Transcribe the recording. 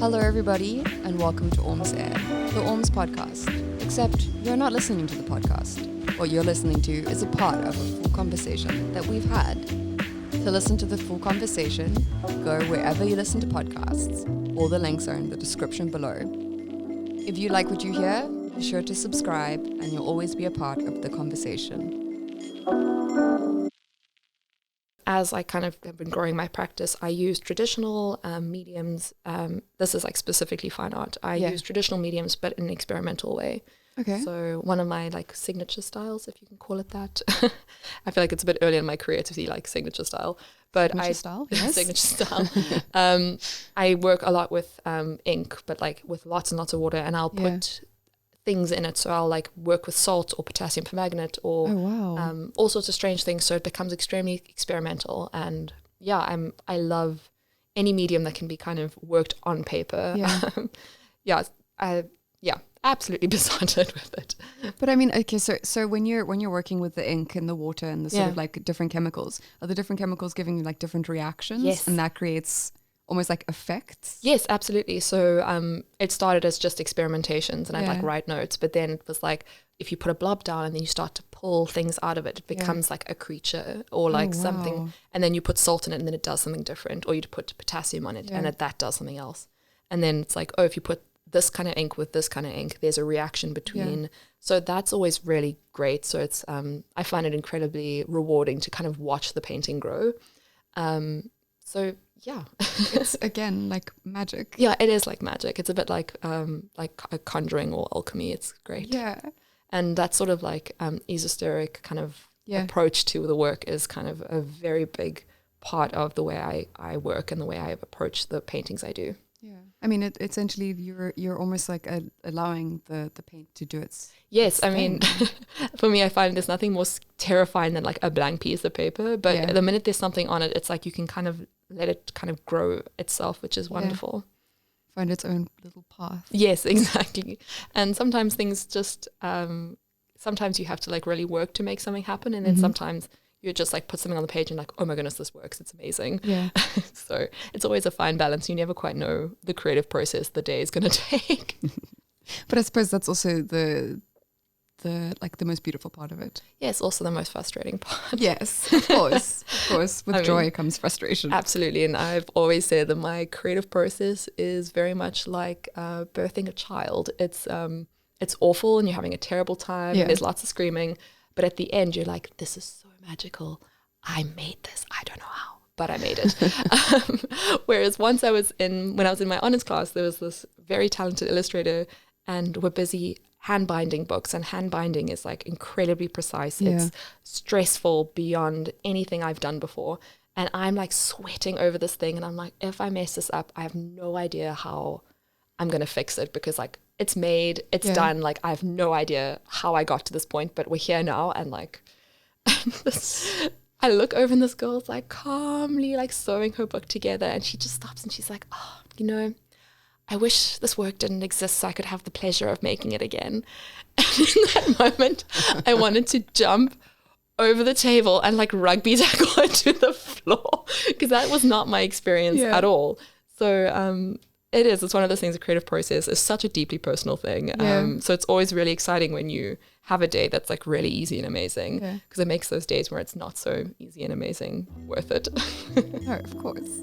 Hello everybody and welcome to Orms Air, the Orms podcast. Except you're not listening to the podcast. What you're listening to is a part of a full conversation that we've had. To listen to the full conversation, go wherever you listen to podcasts. All the links are in the description below. If you like what you hear, be sure to subscribe and you'll always be a part of the conversation. As I kind of have been growing my practice, I use traditional mediums. This is like specifically fine art. I use traditional mediums, but in an experimental way. Okay. So one of my like signature styles, if you can call it that. I feel like it's a bit early in my career to see like signature style, but Signature style, yes. Signature style. I work a lot with ink, but like with lots and lots of water, and I'll put things in it. So I'll like work with salt or potassium permanganate or all sorts of strange things. So it becomes extremely experimental. And I love any medium that can be kind of worked on paper. Absolutely besotted with it. But I mean, okay, so when you're working with the ink and the water and the sort of like different chemicals, are the different chemicals giving you like different reactions? Yes. And that creates almost like effects? Yes, absolutely. So it started as just experimentations and I'd like write notes, but then it was like if you put a blob down and then you start to pull things out of it, it becomes like a creature or like something, and then you put salt in it and then it does something different, or you put potassium on it and that does something else. And then it's like, oh, if you put this kind of ink with this kind of ink, there's a reaction between. So that's always really great. So it's I find it incredibly rewarding to kind of watch the painting grow. It's again like magic. Yeah, it is like magic. It's a bit like a conjuring or alchemy. It's great. Yeah. And that sort of like esoteric kind of approach to the work is kind of a very big part of the way I work and the way I approach the paintings I do. Yeah, I mean, essentially you're almost like allowing the paint to do its I mean, for me, I find there's nothing more terrifying than like a blank piece of paper. But the minute there's something on it, it's like you can kind of let it kind of grow itself, which is wonderful. Find its own little path. Yes, exactly. And sometimes things just, sometimes you have to like really work to make something happen. And then sometimes you just like put something on the page and like, oh my goodness, this works. It's amazing. Yeah. So it's always a fine balance. You never quite know the creative process the day is going to take. But I suppose that's also the most beautiful part of it. Yes, also the most frustrating part. Yes, of course. With joy comes frustration. Absolutely. And I've always said that my creative process is very much like birthing a child. It's awful and you're having a terrible time. And there's lots of screaming. But at the end, you're like, this is so magical. I made this. I don't know how, but I made it. Whereas when I was in my honors class, there was this very talented illustrator and we're busy hand binding books, and hand binding is like incredibly precise. It's stressful beyond anything I've done before. And I'm like sweating over this thing. And I'm like, if I mess this up, I have no idea how I'm going to fix it, because like it's made, it's done. Like I have no idea how I got to this point, but we're here now. And like, I look over and this girl's like calmly like sewing her book together, and she just stops and she's like, oh, I wish this work didn't exist so I could have the pleasure of making it again. And in that moment, I wanted to jump over the table and like rugby tackle it to the floor, because that was not my experience at all. So it's one of those things. The creative process is such a deeply personal thing. So it's always really exciting when you have a day that's like really easy and amazing, because it makes those days where it's not so easy and amazing worth it. No, of course.